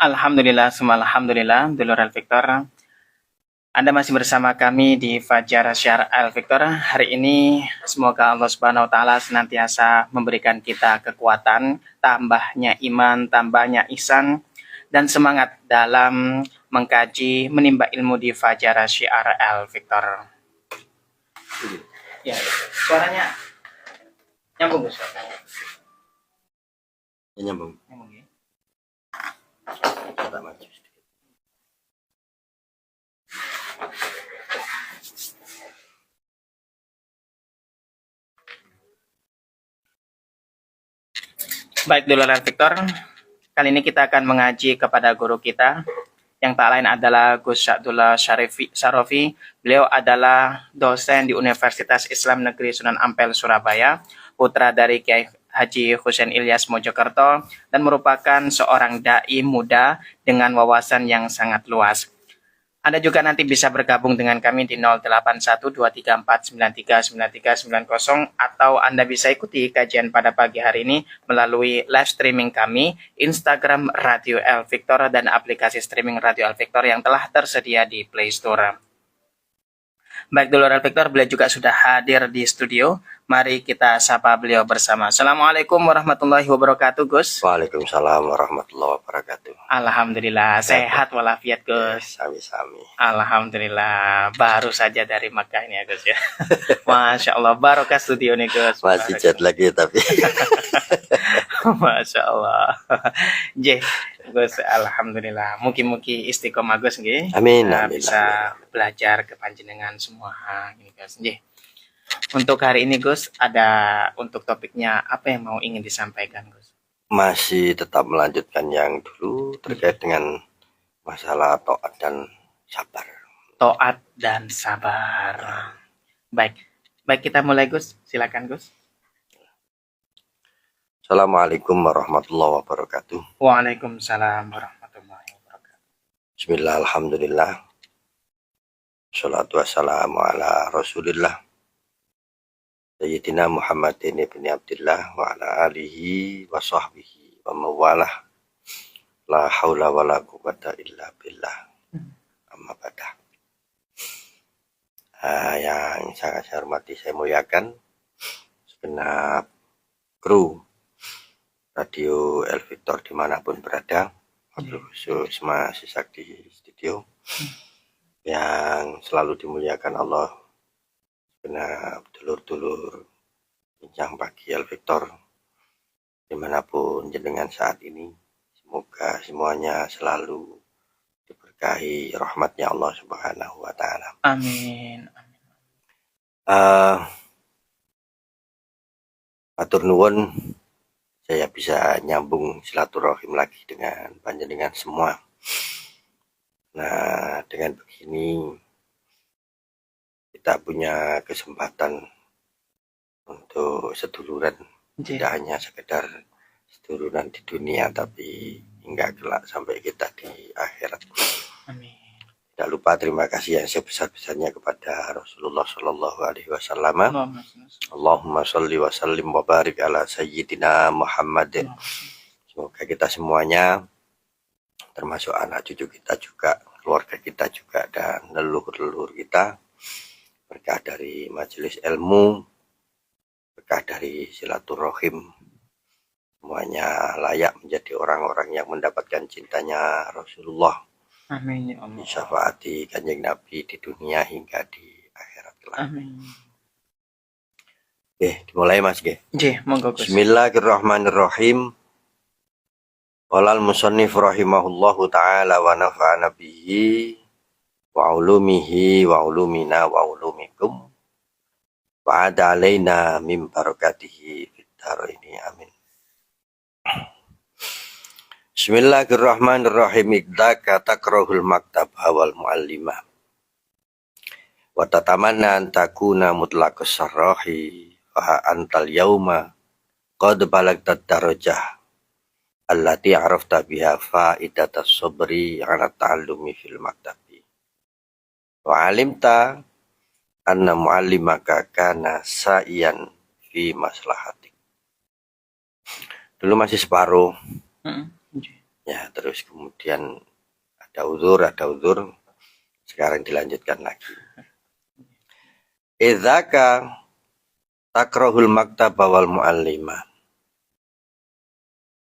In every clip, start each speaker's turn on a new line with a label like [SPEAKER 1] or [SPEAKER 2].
[SPEAKER 1] Alhamdulillah, semua alhamdulillah, dulur Al-Victor. Anda masih bersama kami di Fajar Syar Al-Victor. Hari ini semoga Allah Subhanahu wa taala senantiasa memberikan kita kekuatan, tambahnya iman, tambahnya ihsan dan semangat dalam mengkaji, menimba ilmu di Fajar Syar Al-Victor. Ya, suaranya nyambung Gus.
[SPEAKER 2] Ya, nyambung.
[SPEAKER 1] Nyambung ya.
[SPEAKER 2] Coba maju sedikit.
[SPEAKER 1] Baik, dulur Victor. Kali ini kita akan mengaji kepada guru kita yang tak lain adalah Gus Syadullah Syarafi. Beliau adalah dosen di Universitas Islam Negeri Sunan Ampel, Surabaya, putra dari Kiai Haji Husain Ilyas Mojokerto, dan merupakan seorang dai muda dengan wawasan yang sangat luas. Anda juga nanti bisa bergabung dengan kami di 081234939390 atau Anda bisa ikuti kajian pada pagi hari ini melalui live streaming kami, Instagram Radio El Victor dan aplikasi streaming Radio El Victor yang telah tersedia di Play Store. Baik, dulur El Victor, beliau juga sudah hadir di studio. Mari kita sapa beliau bersama. Assalamualaikum warahmatullahi wabarakatuh, Gus.
[SPEAKER 2] Waalaikumsalam warahmatullahi wabarakatuh.
[SPEAKER 1] Alhamdulillah, sehat walafiat, Gus.
[SPEAKER 2] Sami-sami.
[SPEAKER 1] Alhamdulillah, baru saja dari Makkah ini ya, Gus ya. Masya Allah, barokah studio nih, Gus.
[SPEAKER 2] Masih jet lagi tapi.
[SPEAKER 1] Masya Allah. Gus, alhamdulillah. Mungkin istiqomah, Gus, nggih.
[SPEAKER 2] Amin,
[SPEAKER 1] Bisa belajar ke panjenengan semua, gini, Gus. Untuk hari ini, Gus, ada untuk topiknya apa yang ingin disampaikan, Gus?
[SPEAKER 2] Masih tetap melanjutkan yang dulu terkait dengan masalah taat dan sabar.
[SPEAKER 1] Taat dan sabar. Baik, kita mulai, Gus. Silakan, Gus.
[SPEAKER 2] Assalamualaikum warahmatullahi wabarakatuh.
[SPEAKER 1] Waalaikumsalam warahmatullahi wabarakatuh.
[SPEAKER 2] Bismillah, alhamdulillah. Salatu wassalamu ala rasulillah Sayyidina Muhammadin ibn Abdillah wa ala alihi wa sahbihi wa mawalah. La haula wa la quwwata illa billah. Amma ba'da. Yang sangat saya hormati, saya muliakan segenap kru Radio El Victor dimanapun berada, khusus Mas Isak di studio, yang selalu dimuliakan Allah, segenap dulur-dulur bincang pagi El Victor dimanapun jenengan saat ini. Semoga semuanya selalu diberkahi rahmatnya Allah Subhanahu wa ta'ala.
[SPEAKER 1] Amin.
[SPEAKER 2] Matur nuwun, saya bisa nyambung silaturahim lagi dengan panjenengan semua. Nah, dengan begini kita punya kesempatan untuk seduluran, tidak hanya sekedar seduluran di dunia, tapi hingga kelak sampai kita di akhirat.
[SPEAKER 1] Amin.
[SPEAKER 2] Tidak lupa terima kasih yang sebesar-besarnya kepada Rasulullah Shallallahu Alaihi Wasallam. Allahumma sholli wa sallim wa barik ala Sayyidina Muhammadin. Semoga kita semuanya, termasuk anak cucu kita juga, keluarga kita juga, dan leluhur-leluhur kita, berkah dari majelis ilmu, berkah dari silaturahim, semuanya layak menjadi orang-orang yang mendapatkan cintanya Rasulullah.
[SPEAKER 1] Amin ya Allah.
[SPEAKER 2] Disyafaati kanjeng Nabi di dunia hingga di akhirat kelak.
[SPEAKER 1] Amin.
[SPEAKER 2] Oke, dimulai Mas G.
[SPEAKER 1] Monggo Gus.
[SPEAKER 2] Bismillahirrahmanirrahim. Walal musannif rahimahullahu ta'ala wa nafa'ana bihi wa ulumihi wa ulumina wa ulumikum wa ada alaina min barakatihi fid dharaini amin. Bismillahirrahmanirrahim. Idzaka takrahul maktab wal muallimah wa tatamanna an takuna mutlaqas sarrahi fa antal yauma qad balagta darajah allati arafta biha faidatas sabri ala ta'allumi fil maktabi wa alimta anna muallimaka kana sa'iyan fi maslahatik Dulu masih separuh.
[SPEAKER 1] Nggih.
[SPEAKER 2] Ya, terus kemudian ada udzur. Sekarang dilanjutkan lagi. Idzaka takrahul maktaba wal muallima.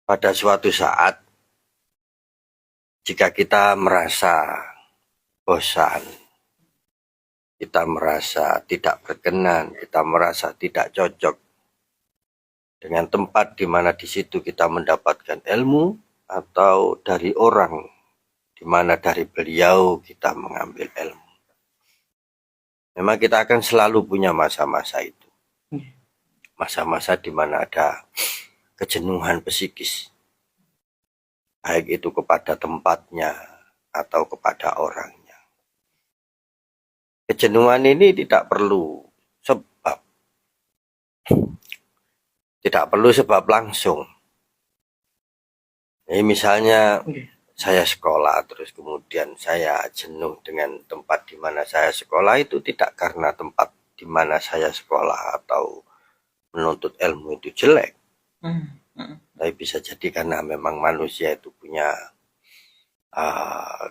[SPEAKER 2] Pada suatu saat jika kita merasa bosan, kita merasa tidak berkenan, kita merasa tidak cocok dengan tempat di mana di situ kita mendapatkan ilmu atau dari orang di mana dari beliau kita mengambil ilmu. Memang kita akan selalu punya masa-masa itu. Masa-masa di mana ada kejenuhan psikis. Baik itu kepada tempatnya atau kepada orangnya. Kejenuhan ini tidak perlu sebab. Tidak perlu sebab langsung. Ini misalnya saya sekolah terus kemudian saya jenuh dengan tempat di mana saya sekolah, itu tidak karena tempat di mana saya sekolah atau menuntut ilmu itu jelek. Tapi bisa jadi karena memang manusia itu punya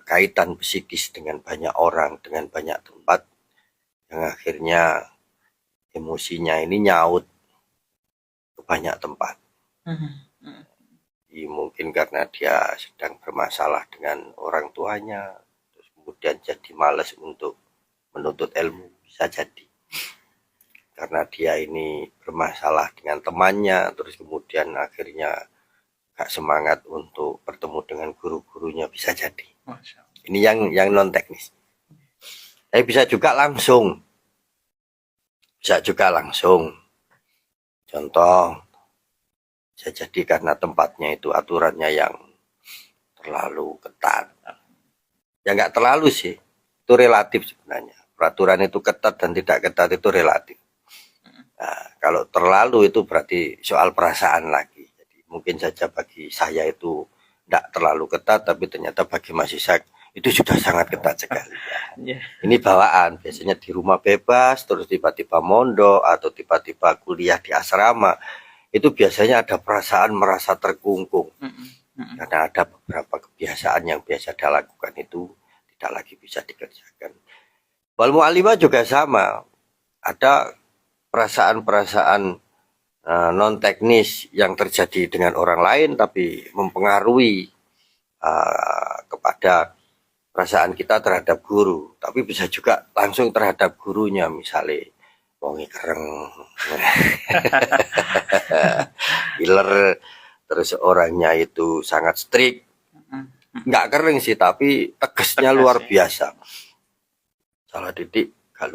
[SPEAKER 2] kaitan psikis dengan banyak orang, dengan banyak tempat, yang akhirnya emosinya ini nyaut ke banyak tempat. Mungkin karena dia sedang bermasalah dengan orang tuanya, terus kemudian jadi malas untuk menuntut ilmu, bisa jadi. Karena dia ini bermasalah dengan temannya, terus kemudian akhirnya gak semangat untuk bertemu dengan guru-gurunya, bisa jadi. Ini yang non teknis. Tapi bisa juga langsung. Contoh, bisa jadi karena tempatnya itu aturannya yang terlalu ketat. Ya nggak terlalu sih, itu relatif sebenarnya. Peraturan itu ketat dan tidak ketat itu relatif. Nah, kalau terlalu itu berarti soal perasaan lagi. Jadi mungkin saja bagi saya itu tidak terlalu ketat, tapi ternyata bagi Mas Ishak itu sudah sangat ketat sekali. Ya. Ini bawaan, biasanya di rumah bebas, terus tiba-tiba mondok atau tiba-tiba kuliah di asrama. Itu biasanya ada perasaan merasa terkungkung. Karena ada beberapa kebiasaan yang biasa dia lakukan itu tidak lagi bisa dikerjakan. Wal mu'allimah juga sama. Ada perasaan-perasaan non teknis yang terjadi dengan orang lain tapi mempengaruhi kepada perasaan kita terhadap guru. Tapi bisa juga langsung terhadap gurunya, misalnya wongi kereng, killer, terus orangnya itu sangat strict, nggak kering sih tapi tegasnya luar biasa. Salah didik gak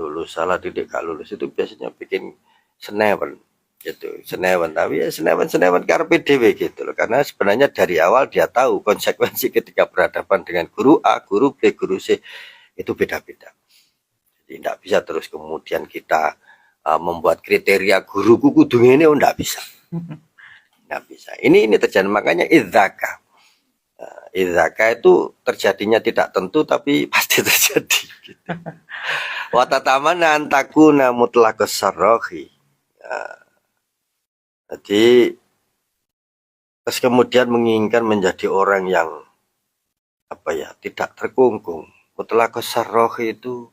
[SPEAKER 2] lulus itu biasanya bikin senewen gitu, tapi ya senewen karpe dhewe gitu loh. Karena sebenarnya dari awal dia tahu konsekuensi ketika berhadapan dengan guru A, guru B, guru C itu beda-beda. Jadi tidak bisa terus kemudian kita membuat kriteria guruku kudu ngene, enggak bisa. Enggak bisa. Ini terjadi, makanya idzaka. Idzaka itu terjadinya tidak tentu tapi pasti terjadi gitu. Wa tatamana antakuna mutlaqas sarrahi. Jadi terus kemudian menginginkan menjadi orang yang tidak terkungkung. Mutlaqas sarrahi itu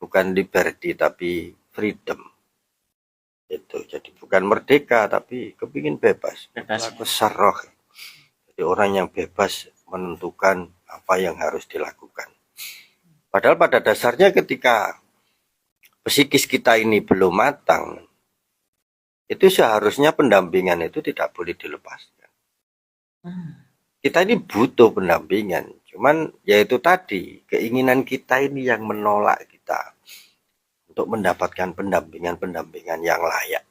[SPEAKER 2] bukan liberty tapi freedom. Itu jadi bukan merdeka tapi kepingin bebas. Jadi orang yang bebas menentukan apa yang harus dilakukan. Padahal pada dasarnya ketika psikis kita ini belum matang, itu seharusnya pendampingan itu tidak boleh dilepaskan. Kita ini butuh pendampingan, cuman yaitu tadi keinginan kita ini yang menolak kita untuk mendapatkan pendampingan yang layak.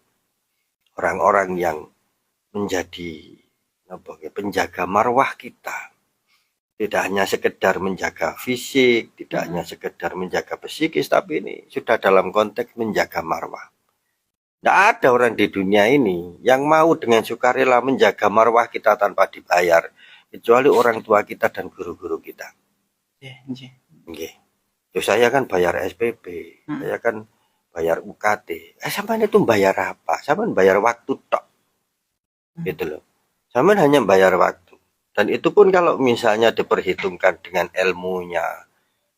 [SPEAKER 2] Orang-orang yang menjadi penjaga marwah kita. Tidak hanya sekedar menjaga fisik, tidak hanya sekedar menjaga psikis, tapi ini sudah dalam konteks menjaga marwah. Tidak ada orang di dunia ini yang mau dengan sukarela menjaga marwah kita tanpa dibayar, kecuali orang tua kita dan guru-guru kita. Terus saya kan bayar SPP, saya kan bayar UKT. Sampai itu bayar apa? Sampai bayar waktu tok. Gitu loh. Sampean hanya bayar waktu. Dan itu pun kalau misalnya diperhitungkan dengan ilmunya,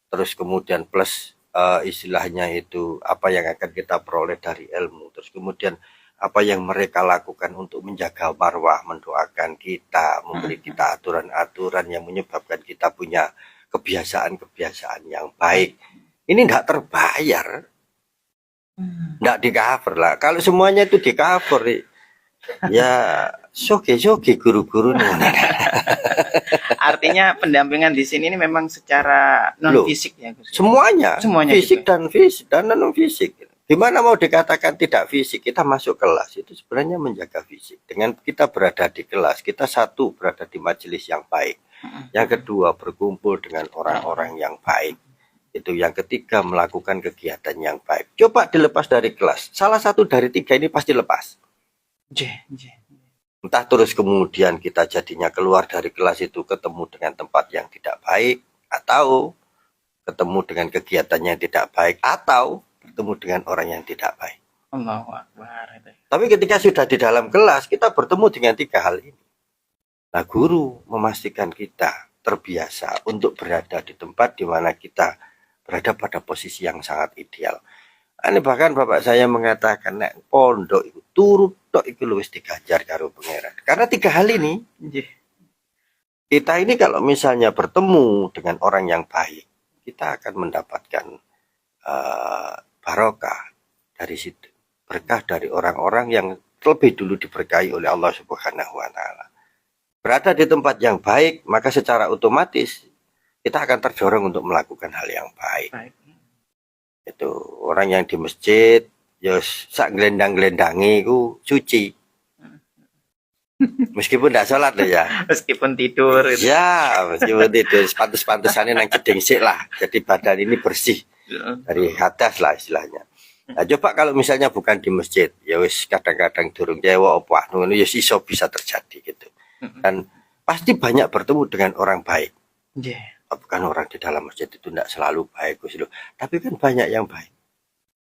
[SPEAKER 2] terus kemudian plus istilahnya itu apa yang akan kita peroleh dari ilmu, terus kemudian apa yang mereka lakukan untuk menjaga marwah, mendoakan kita, memberi kita aturan-aturan yang menyebabkan kita punya kebiasaan-kebiasaan yang baik. Ini tidak terbayar, tidak di cover lah. Kalau semuanya itu di cover, ya soge guru-guru nih.
[SPEAKER 1] Artinya pendampingan di sini ini memang secara non fisik ya Gus.
[SPEAKER 2] Semuanya fisik
[SPEAKER 1] gitu.
[SPEAKER 2] dan non fisik. Gimana mau dikatakan tidak fisik? Kita masuk kelas itu sebenarnya menjaga fisik. Dengan kita berada di kelas, kita satu berada di majelis yang baik. Yang kedua berkumpul dengan orang-orang yang baik. Itu yang ketiga melakukan kegiatan yang baik. Coba dilepas dari kelas. Salah satu dari tiga ini pasti lepas. Entah terus kemudian kita jadinya keluar dari kelas itu ketemu dengan tempat yang tidak baik, atau ketemu dengan kegiatan yang tidak baik, atau bertemu dengan orang yang tidak baik.
[SPEAKER 1] Allahu Akbar.
[SPEAKER 2] Tapi ketika sudah di dalam kelas, kita bertemu dengan tiga hal ini. Nah, guru memastikan kita terbiasa untuk berada di tempat di mana kita berada pada posisi yang sangat ideal. Ini bahkan bapak saya mengatakan, nek pondok itu turut tok itu luwes digajar karo pangeran. Karena tiga hal ini, kita ini kalau misalnya bertemu dengan orang yang baik, kita akan mendapatkan barokah dari situ, berkah dari orang-orang yang terlebih dulu diberkahi oleh Allah Subhanahu wa taala. Berada di tempat yang baik, maka secara otomatis kita akan terdorong untuk melakukan hal yang baik. Itu orang yang di masjid ya sak glendang-glendangi ku suci. Meskipun tidak sholat ya.
[SPEAKER 1] Meskipun tidur.
[SPEAKER 2] Ya, meskipun tidur pantes-pantesannya nang jeding sik lah. Jadi badan ini bersih. Dari hadas lah istilahnya. Nah, coba kalau misalnya bukan di masjid, ya wis kadang-kadang durung jewa apa ngono ya iso bisa terjadi gitu. Dan pasti banyak bertemu dengan orang baik. Bukan orang di dalam masjid itu tidak selalu baik Gus, tapi kan banyak yang baik.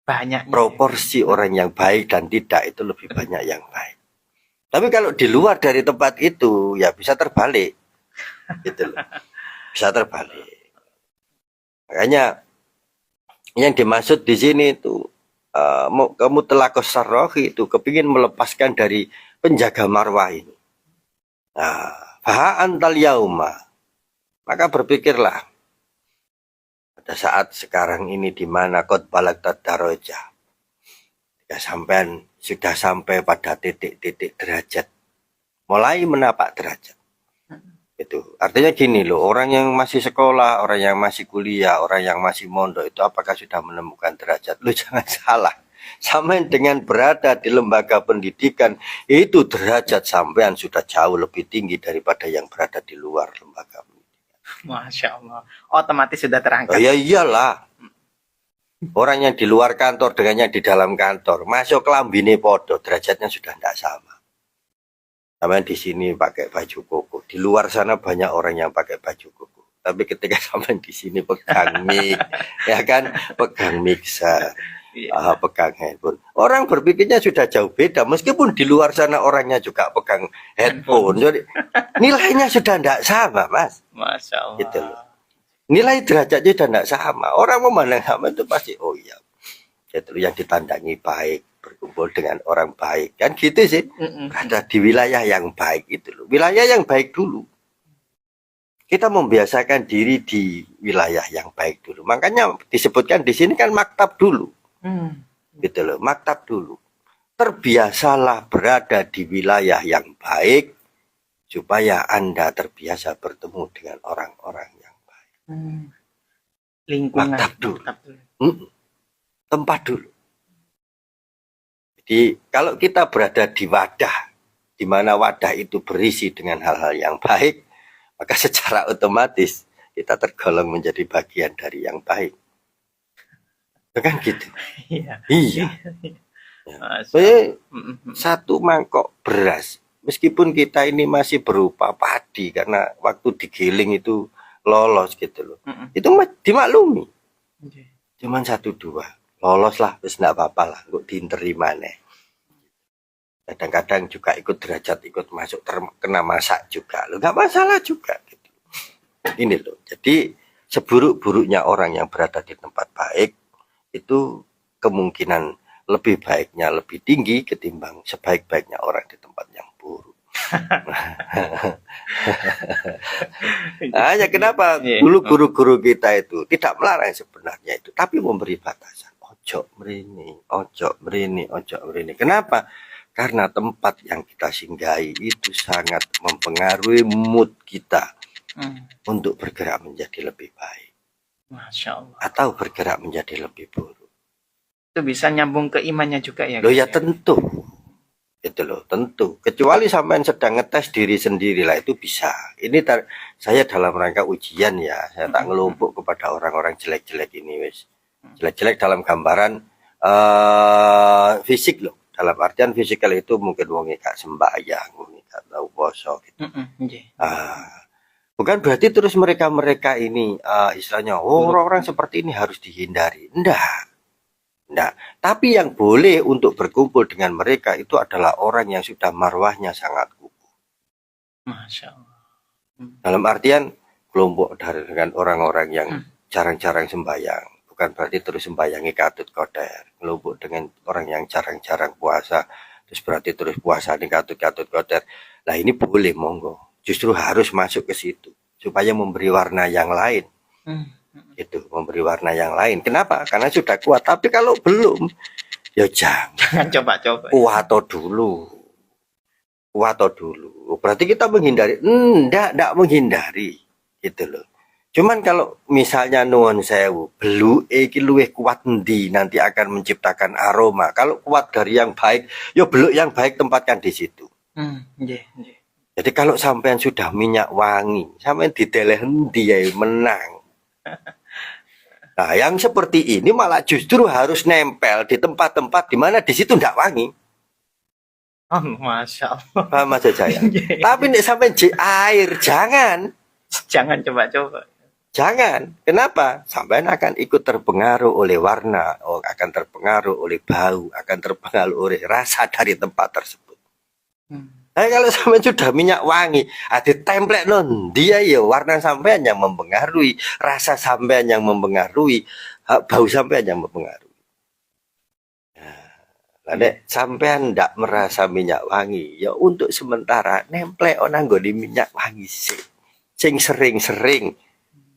[SPEAKER 1] Banyak.
[SPEAKER 2] Proporsi orang yang baik dan tidak itu lebih banyak yang baik. Tapi kalau di luar dari tempat itu ya bisa terbalik. Gitu loh. Bisa terbalik. Makanya yang dimaksud di sini itu kamu telah kosarrohi itu kepingin melepaskan dari penjaga marwah ini. Nah, faha antal yauma, maka berpikirlah pada saat sekarang ini di mana kot balak tadaroja, ya sampai sudah sampai pada titik-titik derajat, mulai menapak derajat. Itu artinya gini loh, orang yang masih sekolah, orang yang masih kuliah, orang yang masih mondok itu apakah sudah menemukan derajat? Lu jangan salah. Sampai dengan berada di lembaga pendidikan itu derajat sampean sudah jauh lebih tinggi daripada yang berada di luar lembaga pendidikan.
[SPEAKER 1] Masya Allah, otomatis sudah terangkat.
[SPEAKER 2] Oh, ya iyalah. Orang yang di luar kantor dengan yang di dalam kantor masuk kelambine podo, derajatnya sudah tidak sama. Sampai di sini pakai baju koko, di luar sana banyak orang yang pakai baju koko. Tapi ketika sampai di sini pegang mic, ya kan, pegang mixer, pegang handphone. Orang berpikirnya sudah jauh beda, meskipun di luar sana orangnya juga pegang handphone. Jadi nilainya sudah tidak sama, Mas.
[SPEAKER 1] Masya Allah.
[SPEAKER 2] Gitu loh. Nilai derajatnya sudah tidak sama. Orang memandang sama itu pasti, oh iya, itu yang ditandangi baik, berkumpul dengan orang baik, kan gitu sih. Berada di wilayah yang baik itu loh. Wilayah yang baik dulu. Kita membiasakan diri di wilayah yang baik dulu. Makanya disebutkan di sini kan maktab dulu. Gitu loh, maktab dulu. Terbiasalah berada di wilayah yang baik supaya Anda terbiasa bertemu dengan orang-orang yang baik.
[SPEAKER 1] Lingkungan.
[SPEAKER 2] Maktab dulu. Tempat dulu. Jadi kalau kita berada di wadah, di mana wadah itu berisi dengan hal-hal yang baik, maka secara otomatis kita tergolong menjadi bagian dari yang baik. Bukan gitu? Iya. Satu mangkok beras, meskipun kita ini masih berupa padi karena waktu digiling itu lolos gitu loh. Itu dimaklumi. Cuman 1-2. Lolos lah, terus enggak apa-apa lah, kok diterima nih. kadang-kadang juga ikut derajat, ikut masuk kena masak juga, lo nggak masalah juga gitu. Ini loh, jadi seburuk-buruknya orang yang berada di tempat baik itu kemungkinan lebih baiknya lebih tinggi ketimbang sebaik-baiknya orang di tempat yang buruk. Hanya kenapa dulu guru-guru kita itu tidak melarang sebenarnya itu, tapi memberi batasan. Ojo merini, ojo merini, ojo merini. Kenapa? Karena tempat yang kita singgahi itu sangat mempengaruhi mood kita untuk bergerak menjadi lebih baik.
[SPEAKER 1] Masya Allah.
[SPEAKER 2] Atau bergerak menjadi lebih buruk.
[SPEAKER 1] Itu bisa nyambung ke imannya juga ya?
[SPEAKER 2] Loh ya tentu. Itu loh, tentu. Kecuali sampean sedang ngetes diri sendiri lah, itu bisa. Ini saya dalam rangka ujian ya. Saya tak ngelumpuk kepada orang-orang jelek-jelek ini, wis. Jelek-jelek dalam gambaran fisik loh. Dalam artian fisikal itu mungkin wong gak sembahyang, wong gak tahu poso gitu. Bukan berarti terus mereka ini istilahnya orang-orang seperti ini harus dihindari. Enggak. Tapi yang boleh untuk berkumpul dengan mereka itu adalah orang yang sudah marwahnya sangat kukuh.
[SPEAKER 1] Masya Allah.
[SPEAKER 2] Dalam artian kelompok dengan orang-orang yang jarang-jarang sembahyang. Bukan berarti terus sembayangi katut koder. Kelompok dengan orang yang jarang-jarang puasa. Terus berarti terus puasa di katut koder. Nah ini boleh, monggo. Justru harus masuk ke situ. Supaya memberi warna yang lain. Itu memberi warna yang lain. Kenapa? Karena sudah kuat. Tapi kalau belum, ya jangan
[SPEAKER 1] coba-coba.
[SPEAKER 2] Kuato dulu. Berarti kita menghindari. Enggak menghindari. Gitu loh. Cuman kalau misalnya nuwun sewu, belu iki luwih kuat endi nanti akan menciptakan aroma. Kalau kuat dari yang baik, ya beluk yang baik tempatkan di situ. Jadi kalau sampean sudah minyak wangi, sampean dideleh endi ya menang. Nah, yang seperti ini malah justru harus nempel di tempat-tempat di mana di situ ndak wangi.
[SPEAKER 1] Oh, Masya Allah.
[SPEAKER 2] Paham maksud saya? Tapi nek sampean air, jangan
[SPEAKER 1] coba-coba.
[SPEAKER 2] Jangan. Kenapa? Sampean akan ikut terpengaruh oleh warna, akan terpengaruh oleh bau, akan terpengaruh oleh rasa dari tempat tersebut. Nah, kalau sampean sudah minyak wangi, ditemplek dia ya warna sampean yang mempengaruhi, rasa sampean yang mempengaruhi, bau sampean yang mempengaruhi. Nah, nek sampean ndak merasa minyak wangi, ya untuk sementara nemplek nang nggone minyak wangi sing sering-sering.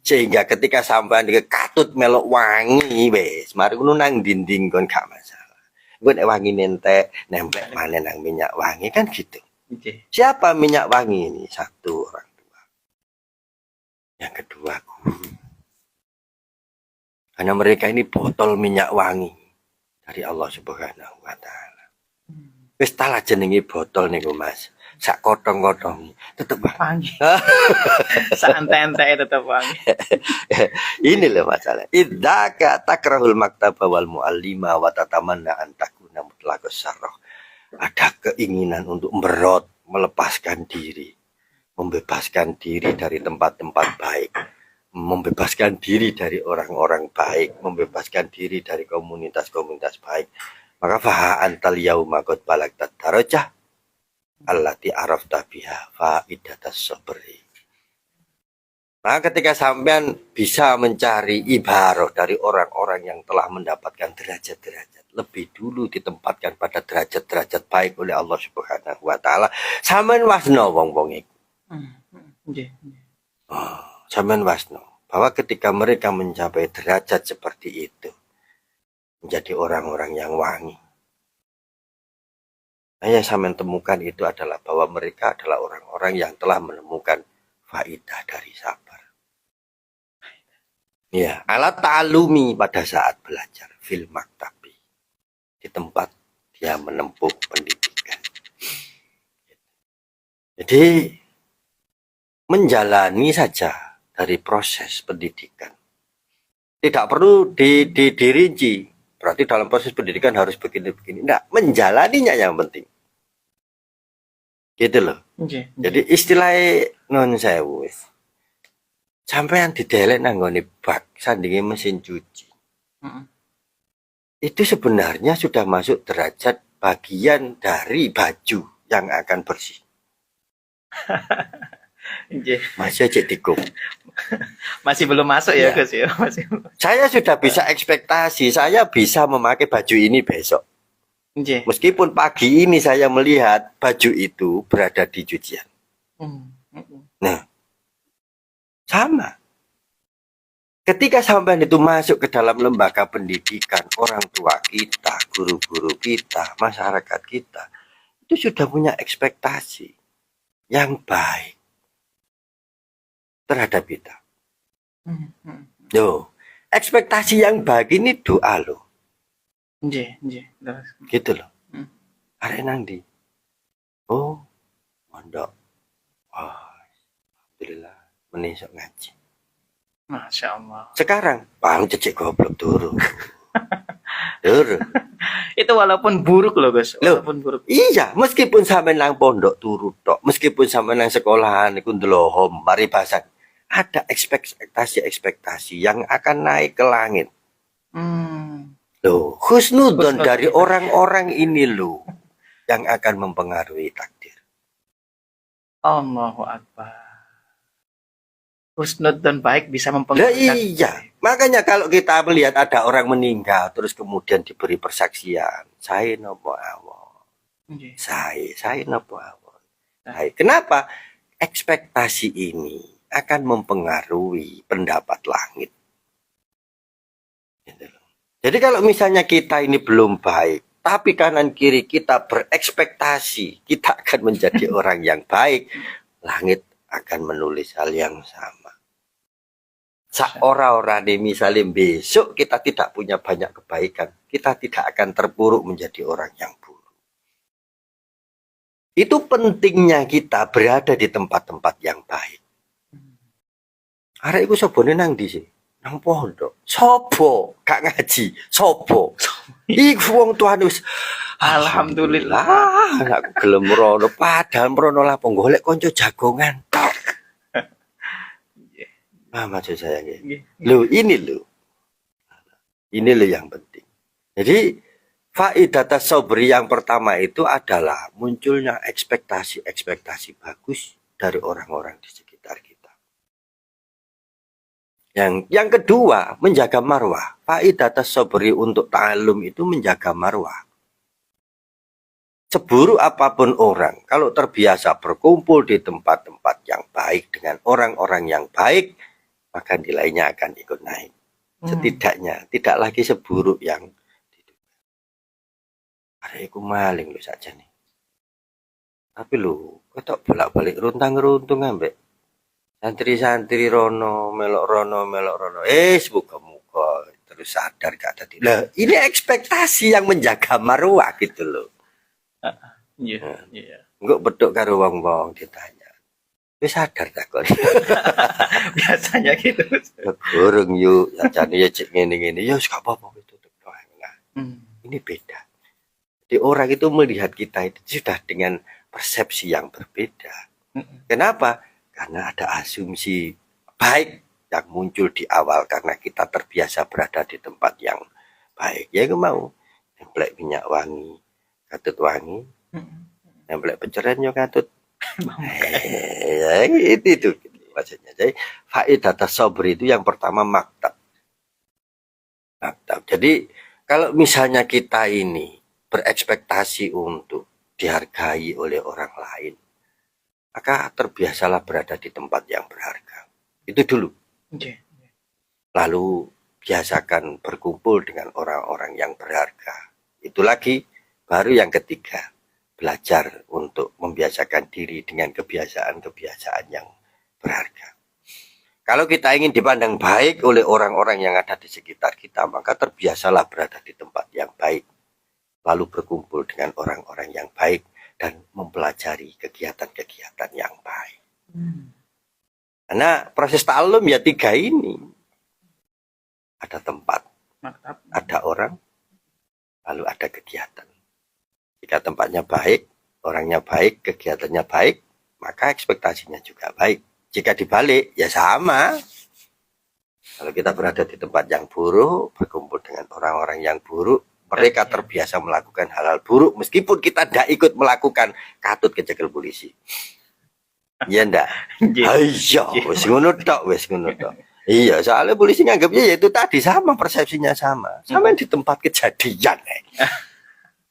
[SPEAKER 2] Sehingga ketika sampean ke katut melok wangi wis, mari ngono nang dinding kon gak masalah. Engko nek wangi nentek, nempel maneh nang minyak wangi kan gitu. Siapa minyak wangi ini? Satu, orang tua. Yang kedua, guru. Karena mereka ini botol minyak wangi dari Allah Subhanahu wa taala. Wis talah jenenge botol niku, Mas. Sak kotong-kotong tetep wangi.
[SPEAKER 1] Santai-santai tetep wangi.
[SPEAKER 2] Ini loh masalah. Idzaka takrahul maktaba wal muallima wa tatamanna an takuna mutlaqas sarrah. Ada keinginan untuk melepaskan diri, membebaskan diri dari tempat-tempat baik, membebaskan diri dari orang-orang baik, membebaskan diri dari komunitas-komunitas baik. Maka faha antal yauma qad balagtat darajah allati arafta biha faidatas sabri. Nah, ketika sampean bisa mencari ibaroh dari orang-orang yang telah mendapatkan derajat-derajat lebih dulu ditempatkan pada derajat-derajat baik oleh Allah Subhanahu wa taala, sampean wasno wong-wong iku. Sampean wasno bahwa ketika mereka mencapai derajat seperti itu menjadi orang-orang yang wangi. Nah, yang sampean temukan itu adalah bahwa mereka adalah orang-orang yang telah menemukan faidah dari sabar. Ya, alat ta'alumi pada saat belajar fil maktabi, di tempat dia menempuh pendidikan. Jadi menjalani saja dari proses pendidikan. Tidak perlu dirinci. Berarti dalam proses pendidikan harus begini-begini. Enggak, menjalaninya yang penting. Gitu loh. Jadi istilahnya non sewu. Sampean didelek nanggone bak sandinge mesin cuci. Itu sebenarnya sudah masuk derajat bagian dari baju yang akan bersih.
[SPEAKER 1] Nggih.
[SPEAKER 2] Masih aja tikung.
[SPEAKER 1] Masih belum masuk ya,
[SPEAKER 2] Ya.
[SPEAKER 1] Gus ya. Masih.
[SPEAKER 2] Saya sudah bisa ekspektasi, saya bisa memakai baju ini besok.
[SPEAKER 1] Nggih.
[SPEAKER 2] Meskipun pagi ini saya melihat baju itu berada di cucian. Nah, sama. Ketika sampai itu masuk ke dalam lembaga pendidikan, orang tua kita, guru-guru kita, masyarakat kita, itu sudah punya ekspektasi yang baik terhadap kita. Loh, ekspektasi yang baik ini doa loh.
[SPEAKER 1] Nggih.
[SPEAKER 2] Gitu loh. Arek nang ndi? Oh, mondok. Oh, alhamdulillah menisok ngaji.
[SPEAKER 1] Masya Allah.
[SPEAKER 2] Sekarang, bang cecek goblok turun. Turun.
[SPEAKER 1] Itu walaupun buruk loh, Gus.
[SPEAKER 2] Loh.
[SPEAKER 1] Walaupun buruk.
[SPEAKER 2] Iya, meskipun sampean nang pondok turu tok, meskipun sampean nang sekolahan iku ndelohom paribasan, ada ekspektasi yang akan naik ke langit. Loh, husnudon dari orang-orang ini loh yang akan mempengaruhi takdir.
[SPEAKER 1] Allahu Akbar. Husnud dan baik bisa
[SPEAKER 2] Lah
[SPEAKER 1] mempengaruhi.
[SPEAKER 2] iya, makanya kalau kita melihat ada orang meninggal terus kemudian diberi persaksian, saya nopo awon.
[SPEAKER 1] Nggih.
[SPEAKER 2] Saya nopo awon. Kenapa? Ekspektasi ini akan mempengaruhi pendapat langit. Jadi kalau misalnya kita ini belum baik, tapi kanan kiri kita berekspektasi kita akan menjadi orang yang baik, langit akan menulis hal yang sama. Seorang-orang ini misalnya besok kita tidak punya banyak kebaikan, kita tidak akan terpuruk menjadi orang yang buruk. Itu pentingnya kita berada di tempat-tempat yang baik. Arek iku sobone nang ndi sih? Nang pondok. Sopo gak ngaji? Sopo? Iku wong tuane wis
[SPEAKER 1] Alhamdulillah.
[SPEAKER 2] Aku gelem rono padahal rono lapo golek kanca jagongan tok. Maksud saya gitu. Loh, ini loh. Ini loh yang penting. Jadi faidah sabri yang pertama itu adalah munculnya ekspektasi bagus dari orang-orang di sekitar kita. Yang kedua, menjaga marwah. Faidah sabri untuk ta'allum itu menjaga marwah. Seburuk apapun orang, kalau terbiasa berkumpul di tempat-tempat yang baik dengan orang-orang yang baik, maka nilainya akan ikut naik. Setidaknya tidak lagi seburuk yang ada iku maling lu saja nih. Tapi lu ketok bolak-balik runtang-runtung ambek santri-santri rono melok rono. Muka-muka terus sadar gak tadi. Lah, ini ekspektasi yang menjaga marwah gitu loh.
[SPEAKER 1] Iya.
[SPEAKER 2] Enggak bedok karo wong-wong ditanya. Wis sadar tak kok.
[SPEAKER 1] Biasanya gitu.
[SPEAKER 2] Goreng yuk, jane ya cek ngene-ngene. Ya wis gak apa-apa itu. Ini beda. Jadi orang itu melihat kita itu sudah dengan persepsi yang berbeda. Kenapa? Karena ada asumsi baik yang muncul di awal karena kita terbiasa berada di tempat yang baik. Ya aku mau nemplek minyak wangi, katut wangi. Nemplek penceren yo katut. Itu maksudnya. Jadi faidah sabri itu yang pertama maktab. Jadi kalau misalnya kita ini berekspektasi untuk dihargai oleh orang lain, maka terbiasalah berada di tempat yang berharga. Itu dulu. Lalu biasakan berkumpul dengan orang-orang yang berharga. Itu lagi, baru yang ketiga. Belajar untuk membiasakan diri dengan kebiasaan-kebiasaan yang berharga. Kalau kita ingin dipandang baik oleh orang-orang yang ada di sekitar kita, maka terbiasalah berada di tempat yang baik. Lalu berkumpul dengan orang-orang yang baik dan mempelajari kegiatan-kegiatan yang baik. Karena proses ta'allum ya tiga ini. Ada tempat, ada orang, lalu ada kegiatan. Jika tempatnya baik, orangnya baik, kegiatannya baik, maka ekspektasinya juga baik. Jika dibalik, ya sama. Kalau kita berada di tempat yang buruk, berkumpul dengan orang-orang yang buruk, Mereka terbiasa melakukan hal-hal buruk meskipun kita tidak ikut melakukan, katut kecekel polisi. Iya ndak? Iya, wis ngono tok, wis ngono tok. Iya, soalnya polisi nganggapnya ya itu tadi sama, persepsinya sama. Sama di tempat kejadian.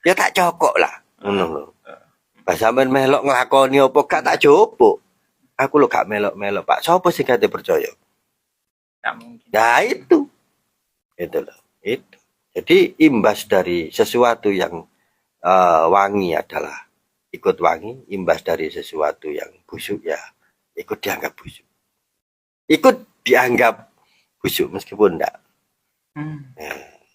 [SPEAKER 2] Ya tak cokok lah. Ngono. Pas sampean melok nglakoni apa gak tak jopok. Aku lo gak melok-melok, Pak. Sopo sing kate percaya?
[SPEAKER 1] Tak mungkin.
[SPEAKER 2] Nah, itu. Itu loh. Itu. Jadi imbas dari sesuatu yang wangi adalah ikut wangi, imbas dari sesuatu yang busuk ya ikut dianggap busuk. Ikut dianggap busuk meskipun enggak.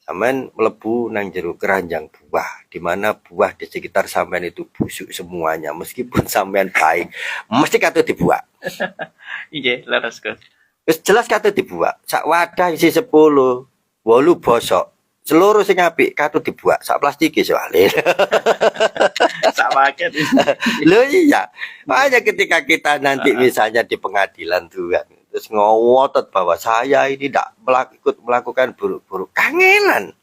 [SPEAKER 2] Sampean mlebu nang jero keranjang buah, di mana buah di sekitar sampean itu busuk semuanya, meskipun sampean baik, mesti katut dibuak.
[SPEAKER 1] Iya, leres Gus.
[SPEAKER 2] Wis jelas katut dibuak. Sak wadah isi 10, 8 bosok. Seluruh sing apik katut dibuak, sak plastik soalnya.
[SPEAKER 1] Sak paket.
[SPEAKER 2] Loh iya. Makanya ketika kita nanti misalnya di pengadilan Tuhan, terus ngotot bahwa saya ini tidak ikut melakukan buruk-buruk, kangenan.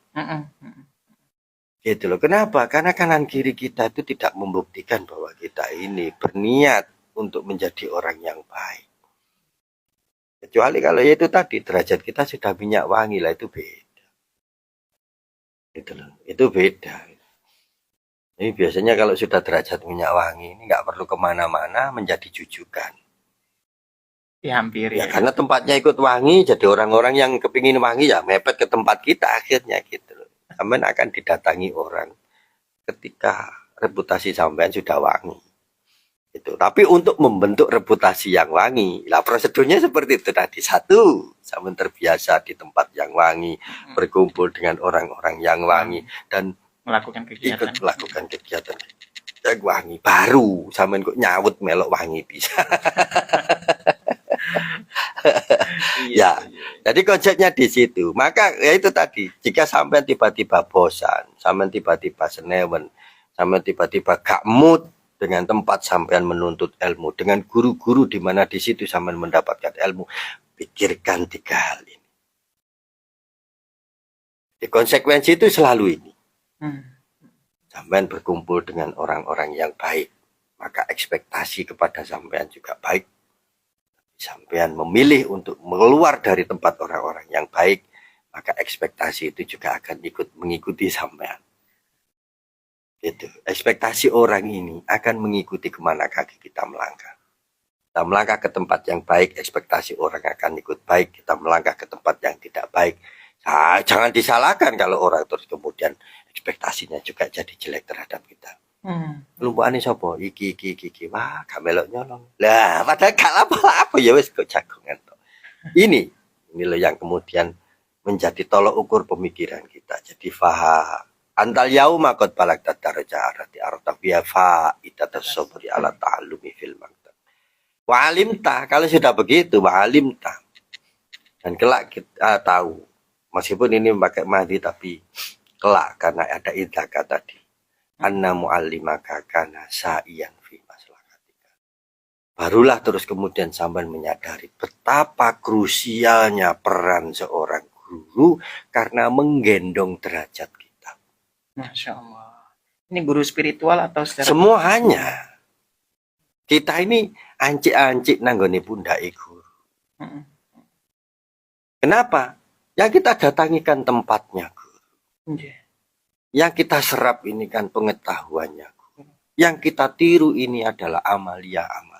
[SPEAKER 2] Gitu loh. Kenapa? Karena kanan kiri kita itu tidak membuktikan bahwa kita ini berniat untuk menjadi orang yang baik. Kecuali kalau itu tadi derajat kita sudah minyak wangi lah, itu beda. Gitu loh. Itu beda. Ini biasanya kalau sudah derajat minyak wangi ini nggak perlu kemana-mana menjadi jujukan.
[SPEAKER 1] Dihampiri.
[SPEAKER 2] Ya karena tempatnya ikut wangi, jadi orang-orang yang kepingin wangi ya mepet ke tempat kita akhirnya gitu loh. Sampean akan didatangi orang ketika reputasi sampean sudah wangi. Itu. Tapi untuk membentuk reputasi yang wangi, lah prosedurnya seperti itu tadi. Satu, sampean terbiasa di tempat yang wangi, berkumpul dengan orang-orang yang wangi dan
[SPEAKER 1] melakukan kegiatan.
[SPEAKER 2] Ikut melakukan kegiatan yang wangi. Baru sampean kok nyawut melok wangi bisa. Ya, jadi konsepnya di situ. Maka ya itu tadi, jika sampean tiba-tiba bosan, sampean tiba-tiba senewen, sampean tiba-tiba gak mood dengan tempat sampean menuntut ilmu, dengan guru-guru di mana di situ sampean mendapatkan ilmu, pikirkan 3 hal ini. Di konsekuensi itu selalu ini. Sampean berkumpul dengan orang-orang yang baik, maka ekspektasi kepada sampean juga baik. Sampean memilih untuk keluar dari tempat orang-orang yang baik, maka ekspektasi itu juga akan ikut mengikuti sampean. Gitu. Ekspektasi orang ini akan mengikuti kemana kaki kita melangkah. Kita melangkah ke tempat yang baik, ekspektasi orang akan ikut baik. Kita melangkah ke tempat yang tidak baik. Nah, jangan disalahkan kalau orang terus kemudian ekspektasinya juga jadi jelek terhadap kita. Lumpukane sapa? Iki. Wah, gak melok nyolong. Lah, padahal gak apa-apa ya wis kok jagongan to. Ini loh yang kemudian menjadi tolok ukur pemikiran kita. Jadi antal yauma qad balagta darajati artafiya fa itatasabri ala ta'allumi fil maktab. Wa alimta, kalau sudah begitu wa alimta. Dan kelak kita tahu, meskipun ini pakai mahdi tapi kelak karena ada idhaka tadi. Anna mu'allimaka kana sa'iyan fi maslahatiha. Barulah terus kemudian sampean menyadari betapa krusialnya peran seorang guru karena menggendong derajat kita.
[SPEAKER 1] Masya Allah. Ini guru spiritual atau secara
[SPEAKER 2] semuanya? Kita ini ancik-ancik nanggone pundake guru. Kenapa? Yang kita datangi kan tempatnya guru. Yang kita serap ini kan pengetahuannya guru. Yang kita tiru ini adalah amalia guru.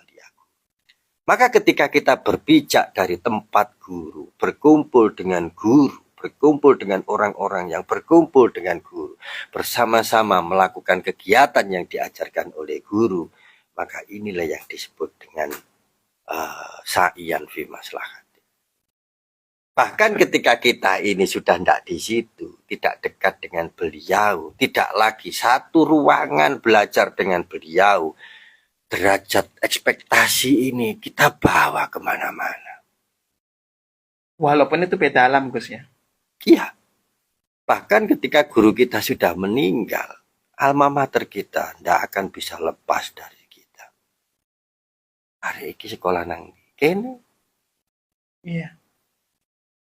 [SPEAKER 2] Maka ketika kita berpijak dari tempat guru, berkumpul dengan guru, berkumpul dengan orang-orang yang berkumpul dengan guru, bersama-sama melakukan kegiatan yang diajarkan oleh guru, maka inilah yang disebut dengan sa'iyan fi maslahati. Bahkan ketika kita ini sudah tidak di situ, tidak dekat dengan beliau, tidak lagi satu ruangan belajar dengan beliau, derajat ekspektasi ini kita bawa kemana-mana.
[SPEAKER 1] Walaupun itu beda alam, Gus ya?
[SPEAKER 2] Iya. Bahkan ketika guru kita sudah meninggal, alma mater kita tidak akan bisa lepas dari kita. Hari ini sekolah nang kene.
[SPEAKER 1] Iya.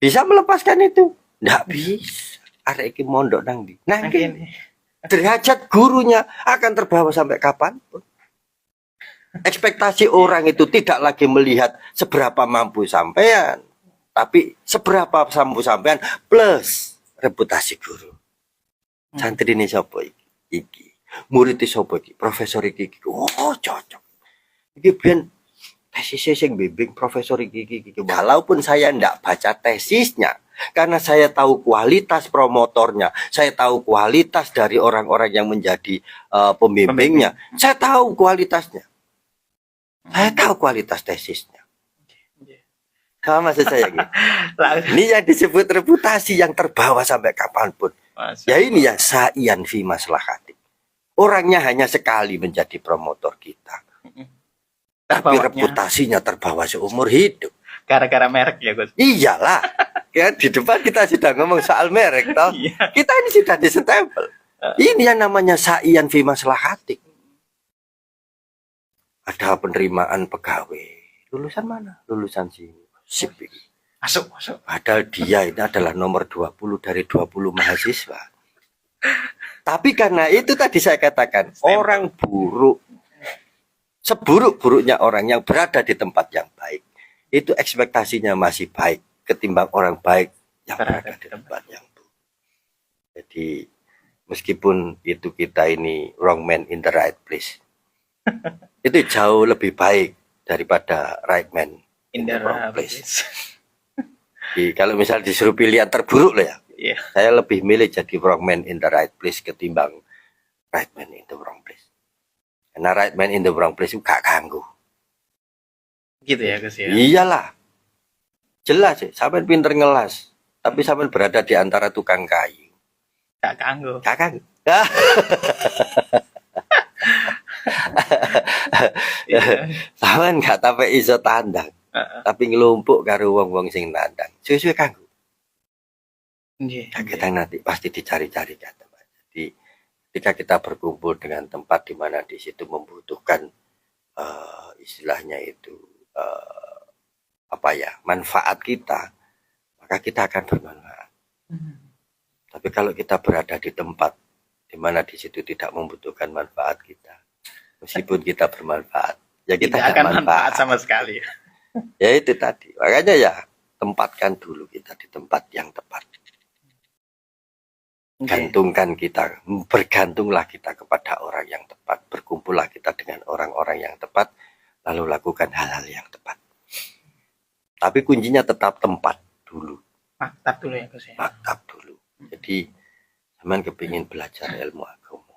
[SPEAKER 2] Bisa melepaskan itu? Tidak bisa. arek iki mondok nang ndi? Nang
[SPEAKER 1] Mungkin.
[SPEAKER 2] kene. Derajat gurunya akan terbawa sampai kapan? Ekspektasi orang itu tidak lagi melihat seberapa mampu sampean, tapi seberapa mampu sampean plus reputasi guru. Santri ini siapa iki? Iki. Murid iki siapa iki? Profesor iki. Oh, cocok. Iki ben tesisnya sing bimbing profesor iki. Walaupun saya ndak baca tesisnya, karena saya tahu kualitas promotornya, saya tahu kualitas dari orang-orang yang menjadi pembimbingnya, saya tahu kualitasnya. Saya tahu kualitas tesisnya. Sama maksud saya gitu. Ini yang disebut reputasi yang terbawa sampai kapanpun. Ya ini ya sa'ian fi maslahati. Orangnya hanya sekali menjadi promotor kita. Tapi reputasinya terbawa seumur hidup.
[SPEAKER 1] Gara-gara merek ya Gus.
[SPEAKER 2] Iyalah. Ya, di depan kita sudah ngomong soal merek toh. Kita ini sudah disentempel. Ini yang namanya sa'ian fi maslahati. Ada penerimaan pegawai. Lulusan mana? Lulusan sini. Sip.
[SPEAKER 1] Masuk.
[SPEAKER 2] Padahal dia ini adalah nomor 20 dari 20 mahasiswa. Tapi karena itu tadi saya katakan, orang buruk, seburuk-buruknya orang yang berada di tempat yang baik, itu ekspektasinya masih baik ketimbang orang baik yang berada di tempat yang buruk. Jadi meskipun itu kita ini wrong man in the right place, itu jauh lebih baik daripada right man in the wrong place. Jadi, kalau misal disuruh pilihan terburuk lah ya, saya lebih milih jadi wrong man in the right place ketimbang right man in the wrong place. Karena right man in the wrong place itu gak ganggu.
[SPEAKER 1] Gitu ya Gus ya.
[SPEAKER 2] Iyalah, jelas sih. Sampai pinter ngelas, tapi sampai berada di antara tukang kayu.
[SPEAKER 1] Gak ganggu.
[SPEAKER 2] Gak ganggu. Sampean gak sampai iso tandang. Tapi ngelumpuk karo wong-wong sing nandang. Suwe-suwe kanggo. Kita nanti pasti dicari-cari kata. Jadi ketika kita berkumpul dengan tempat di mana di situ membutuhkan istilahnya itu manfaat kita, maka kita akan bermanfaat. Tapi kalau kita berada di tempat di mana di situ tidak membutuhkan manfaat kita, meskipun kita bermanfaat, ya kita
[SPEAKER 1] tidak akan manfaat sama sekali.
[SPEAKER 2] Ya itu tadi. Makanya ya tempatkan dulu kita di tempat yang tepat. Gantungkan kita, bergantunglah kita kepada orang yang tepat, berkumpullah kita dengan orang-orang yang tepat, lalu lakukan hal-hal yang tepat. Tapi kuncinya tetap tempat dulu.
[SPEAKER 1] Maktab dulu ya Gus ya.
[SPEAKER 2] Maktab dulu. Jadi sampean kepingin belajar ilmu agama,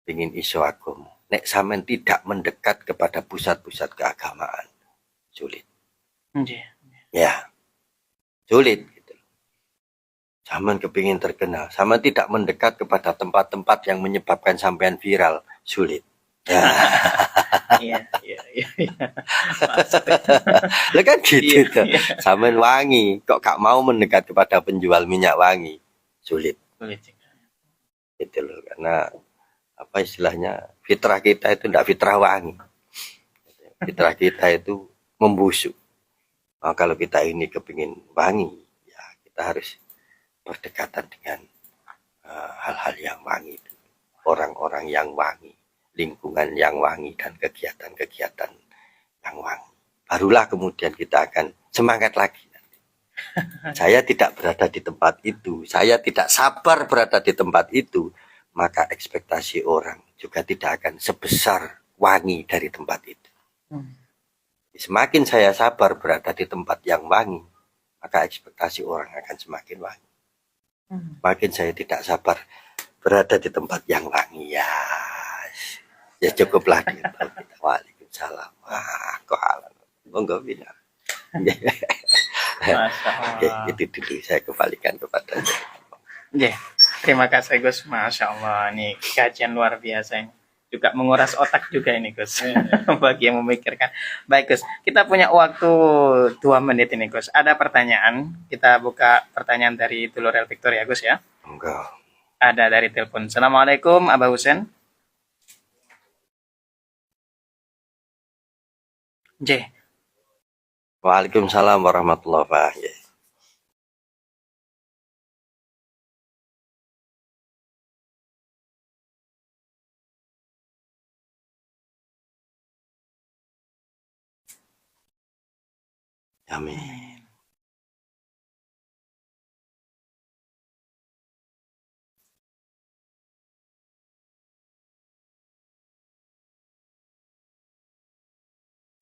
[SPEAKER 2] kepingin iso agama. Nek sampean tidak mendekat kepada pusat-pusat keagamaan, sulit. Ya, sulit. Sampean kepingin terkenal, sampean tidak mendekat kepada tempat-tempat yang menyebabkan sampean viral, sulit. Ya.
[SPEAKER 1] Iya.
[SPEAKER 2] Lah kan gitu tuh. Sampean wangi, kok gak mau mendekat kepada penjual minyak wangi, sulit. Gitu loh, karena apa istilahnya, fitrah kita itu tidak fitrah wangi. Fitrah kita itu membusuk. Nah, kalau kita ini kepingin wangi, ya kita harus berdekatan dengan hal-hal yang wangi, orang-orang yang wangi, lingkungan yang wangi, dan kegiatan-kegiatan yang wangi. Barulah kemudian kita akan semangat lagi. Saya tidak berada di tempat itu, saya tidak sabar berada di tempat itu, maka ekspektasi orang juga tidak akan sebesar wangi dari tempat itu. Semakin saya sabar berada di tempat yang wangi, maka ekspektasi orang akan semakin wangi. Makin saya tidak sabar berada di tempat yang wangi, ya cukuplah gitu. Waalaikumsalam. Kok halal. Monggo bina. Oke, itu dulu saya kembalikan kepada
[SPEAKER 1] terima kasih Gus. Masya Allah, ini kajian luar biasa ini. Juga menguras otak juga ini Gus. Bagi yang memikirkan. Baik Gus, kita punya waktu 2 menit ini Gus. Ada pertanyaan, kita buka pertanyaan dari Tulurel Victoria Gus ya.
[SPEAKER 2] Enggak.
[SPEAKER 1] Ada dari telepon. Assalamualaikum Abah Husen.
[SPEAKER 2] Waalaikumsalam warahmatullahi wabarakatuh. Amin.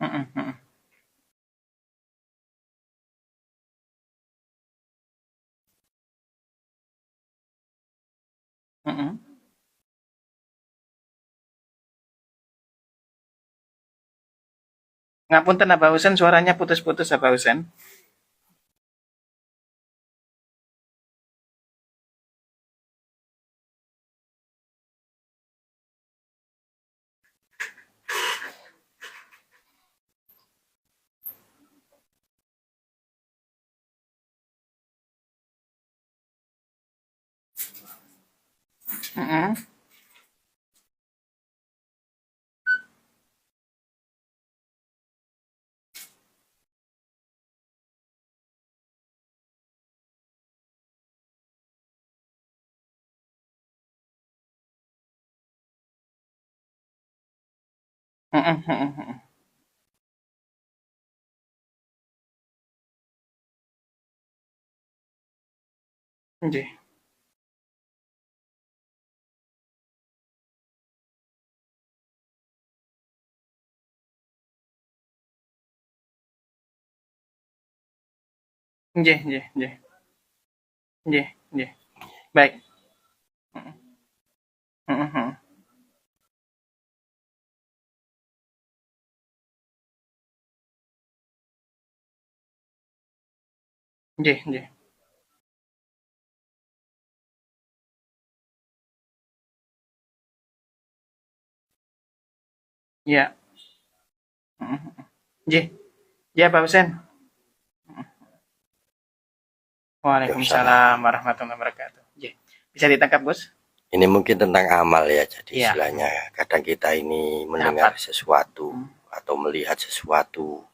[SPEAKER 1] Mm-mm, mm-mm. Mm-mm. Ngapunten Abah Husen, suaranya putus-putus Abah Husen. Mm-mm. Mm-mm, mm-mm, mm-mm. Nggih. Nggih, nggih, nggih. Nggih, nggih. Baik. Mm-mm, mm-mm, mm-mm. Nggih, nggih. Iya. Mm-mm, mm-mm. Nggih. Iya, Pak Husen. Waalaikumsalam warahmatullahi wabarakatuh. Nggih. Bisa ditangkap, Gus?
[SPEAKER 2] Ini mungkin tentang amal ya, jadi
[SPEAKER 1] Iya.
[SPEAKER 2] istilahnya kadang kita ini mendengar
[SPEAKER 1] Dapat.
[SPEAKER 2] sesuatu atau melihat sesuatu,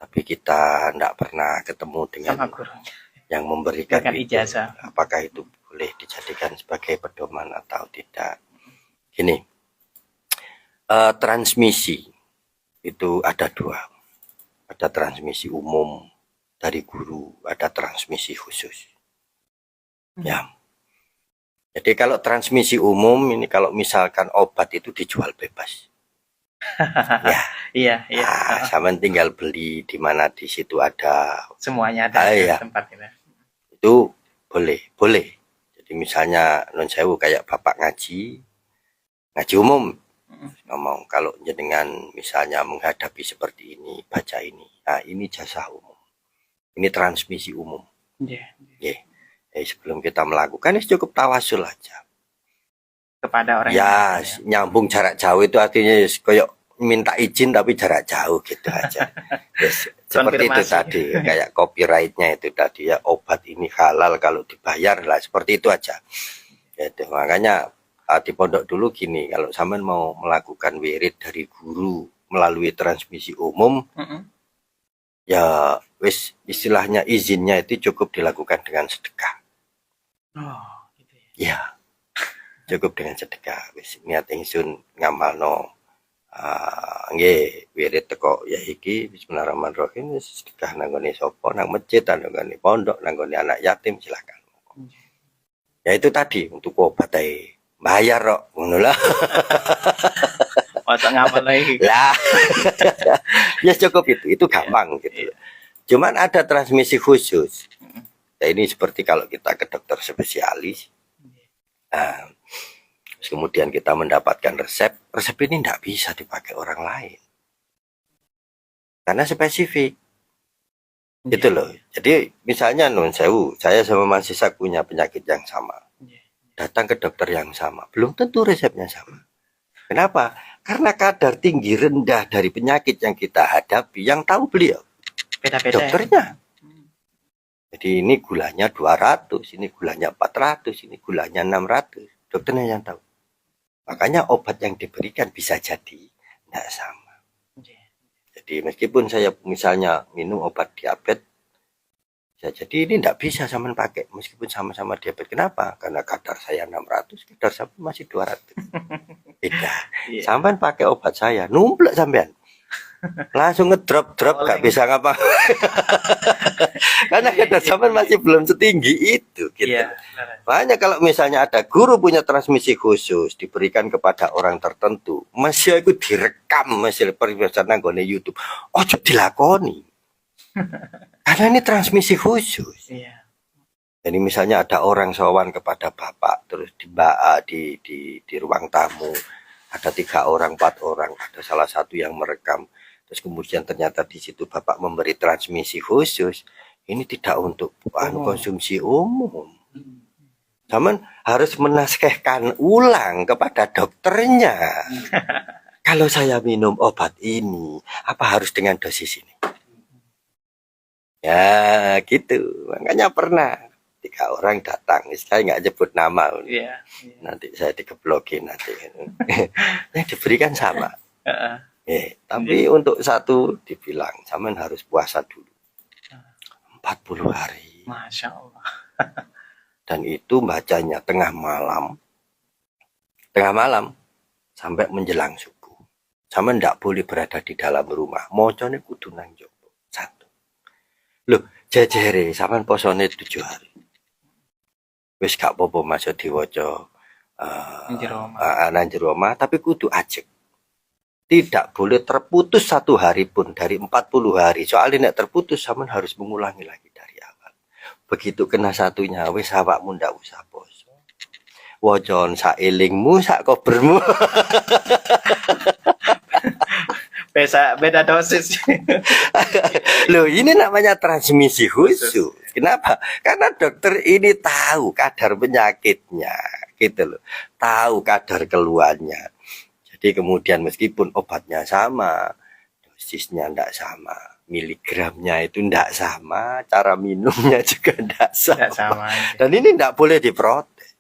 [SPEAKER 2] tapi kita tidak pernah ketemu dengan
[SPEAKER 1] Sama gurunya.
[SPEAKER 2] yang memberikan
[SPEAKER 1] Berikan
[SPEAKER 2] itu.
[SPEAKER 1] ijazah.
[SPEAKER 2] Apakah itu boleh dijadikan sebagai pedoman atau tidak? Gini, transmisi itu ada dua, ada transmisi umum dari guru, ada transmisi khusus. Ya. Jadi kalau transmisi umum ini kalau misalkan obat itu dijual bebas. Ya.
[SPEAKER 1] Iya, iya.
[SPEAKER 2] Nah, sama tinggal beli di mana di situ ada.
[SPEAKER 1] Semuanya ada
[SPEAKER 2] Iya.
[SPEAKER 1] tempat kita.
[SPEAKER 2] Itu boleh. Jadi misalnya non sewu kayak bapak ngaji umum ngomong kalau jenengan misalnya menghadapi seperti ini, baca ini. Nah, ini jasa umum. Ini transmisi umum.
[SPEAKER 1] Iya.
[SPEAKER 2] Yeah. Sebelum kita melakukan cukup tawasul aja.
[SPEAKER 1] Kepada orang
[SPEAKER 2] ya, nyambung jarak jauh itu artinya kayak minta izin tapi jarak jauh gitu aja. Seperti itu tadi, kayak copyrightnya itu tadi ya, obat ini halal kalau dibayar lah, seperti itu aja. Gitu. Makanya di pondok dulu gini, kalau sampean mau melakukan wirid dari guru melalui transmisi umum, ya wis istilahnya izinnya itu cukup dilakukan dengan sedekah.
[SPEAKER 1] Oh, gitu ya.
[SPEAKER 2] Ya, cukup dengan sedekah. Wis niat ingsun ngamalno nggih wirid teko ya iki bismillahirrahmanirrahim, sedekah nang ngene sapa, nang masjid, nang ngene pondok, nang ngene anak yatim, silakan. Ya itu tadi untuk obat ae. Bayar kok ngono lah.
[SPEAKER 1] Masa ngamal lagi.
[SPEAKER 2] Lah. Ya cukup itu gampang gitu. Cuman ada transmisi khusus. Ya ini seperti kalau kita ke dokter spesialis. Nah, kemudian kita mendapatkan resep ini tidak bisa dipakai orang lain. Karena spesifik. Gitu loh. Jadi misalnya non sewu, saya sama Mas Isak punya penyakit yang sama. Datang ke dokter yang sama, belum tentu resepnya sama. Kenapa? Karena kadar tinggi rendah dari penyakit yang kita hadapi yang tahu beliau.
[SPEAKER 1] Beda-beda.
[SPEAKER 2] Dokternya. Jadi ini gulanya 200, ini gulanya 400, ini gulanya 600. Dokternya yang tahu. Makanya obat yang diberikan bisa jadi tidak sama. Jadi meskipun saya misalnya minum obat diabetes, ya jadi ini tidak bisa sampean pakai meskipun sama-sama diabetes. Kenapa? Karena kadar saya 600, kadar sampean masih 200. Beda. Sampean pakai obat saya, numplek sampean. langsung ngedrop gak
[SPEAKER 1] Oleng.
[SPEAKER 2] bisa ngapa. Karena kadar zaman masih belum setinggi itu gitu.
[SPEAKER 1] Iya.
[SPEAKER 2] Makanya kalau misalnya ada guru punya transmisi khusus diberikan kepada orang tertentu, masih itu direkam masih perbiasaan nggone YouTube. Ojo dilakoni. Karena ini transmisi khusus.
[SPEAKER 1] Iya.
[SPEAKER 2] Jadi misalnya ada orang sowan kepada bapak, terus di ruang tamu ada 3 orang, 4 orang, ada salah satu yang merekam, terus kemudian ternyata di situ bapak memberi transmisi khusus. Ini tidak untuk konsumsi umum. Zaman harus menaskehkan ulang kepada dokternya. Kalau saya minum obat ini, apa harus dengan dosis ini? Ya gitu. Makanya pernah 3 orang datang, saya nggak nyebut nama,
[SPEAKER 1] Iya.
[SPEAKER 2] nanti saya digeblokin nanti. Yang diberikan sama, tapi untuk satu dibilang, zaman harus puasa dulu 40 hari,
[SPEAKER 1] Masya Allah.
[SPEAKER 2] dan itu bacanya tengah malam sampai menjelang subuh. Zaman nggak boleh berada di dalam rumah, mocone kudu nang jopo. Satu, loh jejere zaman posone 7 hari. Wis gak apa-apa masuk diwaca nang jero omah, tapi kudu ajek. Tidak boleh terputus 1 hari pun dari 40 hari. Soalnya nek terputus sampean harus mengulangi lagi dari awal. Begitu kena satunya wis awakmu ndak usah poso. Wajon sak elingmu sak kobermu.
[SPEAKER 1] Beda dosis.
[SPEAKER 2] Loh, ini namanya transmisi khusus. Kenapa? Karena dokter ini tahu kadar penyakitnya, gitu loh. Tahu kadar keluarnya. Jadi kemudian meskipun obatnya sama, dosisnya enggak sama, miligramnya itu enggak sama, cara minumnya juga enggak sama. Dan ini enggak boleh diprotes.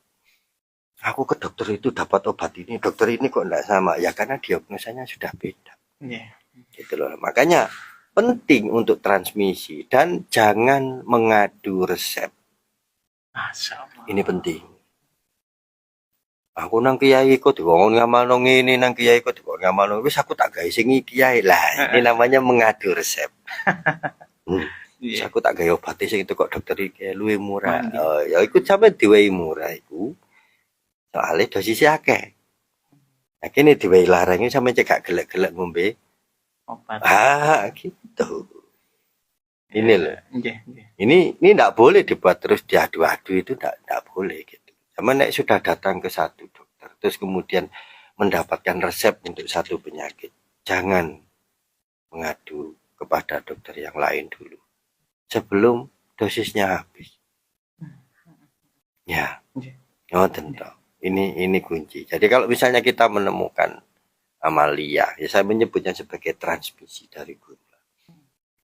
[SPEAKER 2] Aku ke dokter itu dapat obat ini, dokter ini kok enggak sama? Ya karena diagnosanya sudah beda. Gitu loh. Makanya penting untuk transmisi dan jangan mengadu resep. Ini penting. Aku nang kiai kok diwongon ngamalno ngene, nang kiai kok diwongon ngamalno wis aku tak gawe sing kiai lah. Ini namanya mengadu resep. Aku tak gawe obat sing itu kok dokter iki luwih murah. Oh, ya iku sampe diwehi murah iku. Soale dosisnya akeh. Nah, kene diwehi larang iki sampe cekak gelek-gelek ngombe obat. Gitu. Ini loh. Ini enggak boleh dibuat terus diadu-adu, itu enggak boleh gitu. Sama nek sudah datang ke satu dokter, terus kemudian mendapatkan resep untuk satu penyakit, jangan mengadu kepada dokter yang lain dulu sebelum dosisnya habis. Ya, tentu. Ini kunci. Jadi kalau misalnya kita menemukan amalia, ya saya menyebutnya sebagai transmisi dari guru.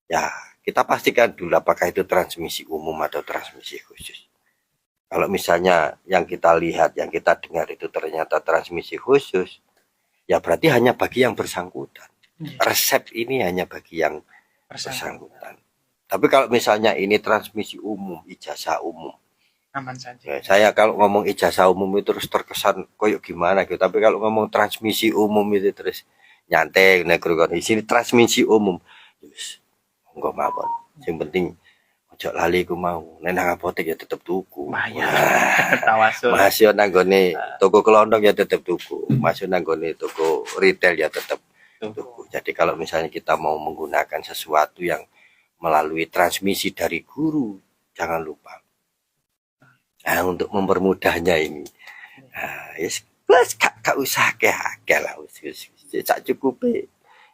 [SPEAKER 2] Ya, kita pastikan dulu apakah itu transmisi umum atau transmisi khusus. Kalau misalnya yang kita lihat, yang kita dengar itu ternyata transmisi khusus, ya berarti hanya bagi yang bersangkutan. Resep ini hanya bagi yang bersangkutan. Tapi kalau misalnya ini transmisi umum, ijazah umum, aman saja. Ya, saya kalau ngomong ijazah umum itu terus terkesan koyok gimana gitu. Tapi kalau ngomong transmisi umum itu terus nyantai, di sini transmisi umum. Yes, enggak mawon. Yang penting ojo lali ku mau. Nek nang apotek ya tetep tuku. Tawasul. Masih nang gone toko kelondong ya tetep tuku. Masih nang gone toko retail ya tetep tuku. Jadi kalau misalnya kita mau menggunakan sesuatu yang melalui transmisi dari guru, jangan lupa. Nah, untuk mempermudahnya ini. Nah, yes, gak usah akeh lah. Sak cukupe.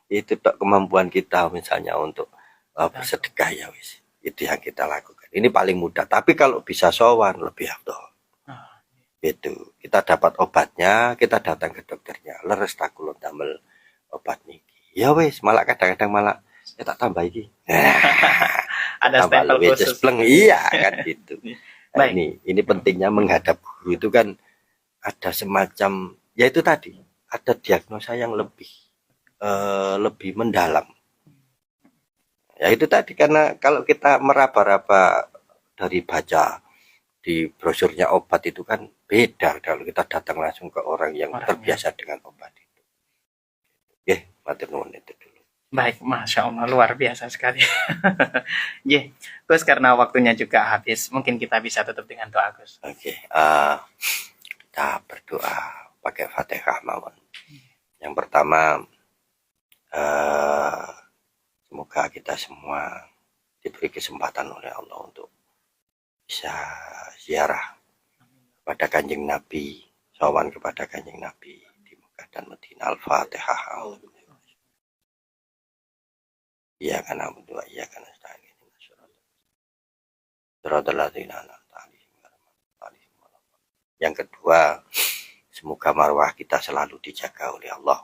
[SPEAKER 2] Itu tok kemampuan kita misalnya untuk bersedekah ya wis. Itu yang kita lakukan. Ini paling mudah. Tapi kalau bisa sowan lebih afdol. Itu kita dapat obatnya, kita datang ke dokternya. Leres tak kulon damel obat niki. Ya wis, malah kadang-kadang malah ya tak tambah iki. Ada stempel khusus. Iya kan gitu. Nah, ini pentingnya menghadap guru itu kan ada semacam ya itu tadi, ada diagnosa yang lebih mendalam. Ya itu tadi, karena kalau kita meraba-raba dari baca di brosurnya obat itu kan beda kalau kita datang langsung ke orang yang terbiasa dengan obat itu. Matur nuwun itu dulu.
[SPEAKER 1] Baik, Masya Allah, luar biasa sekali. Ye, Gus, karena waktunya juga habis, mungkin kita bisa tutup dengan doa, Gus.
[SPEAKER 2] Oke, kita berdoa pakai Fatihah mawon. Yang pertama, semoga kita semua diberi kesempatan oleh Allah untuk bisa ziarah kepada Kanjeng Nabi, sowan kepada Kanjeng Nabi di Mekah dan Madinah. Al-Fatihah. Iya karena berdua, iya karena yang kedua, semoga marwah kita selalu dijaga oleh Allah,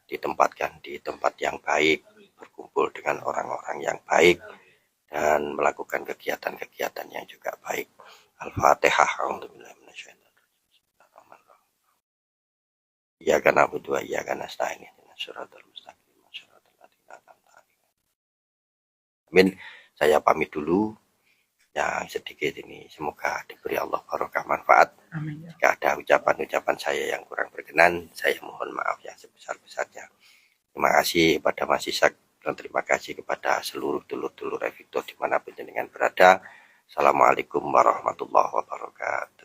[SPEAKER 2] ditempatkan di tempat yang baik, berkumpul dengan orang-orang yang baik, dan melakukan kegiatan-kegiatan yang juga baik. Al-Fatihah. Iya karena berdua, iya karena nasta'in. Amin. Saya pamit dulu. Yang sedikit ini semoga diberi Allah barokah manfaat.
[SPEAKER 1] Amin.
[SPEAKER 2] Jika ada ucapan-ucapan saya yang kurang berkenan, saya mohon maaf yang sebesar-besarnya. Terima kasih kepada Mas Ishak dan terima kasih kepada seluruh dulur-dulur Revito dimanapun jenengan berada. Assalamualaikum warahmatullahi wabarakatuh.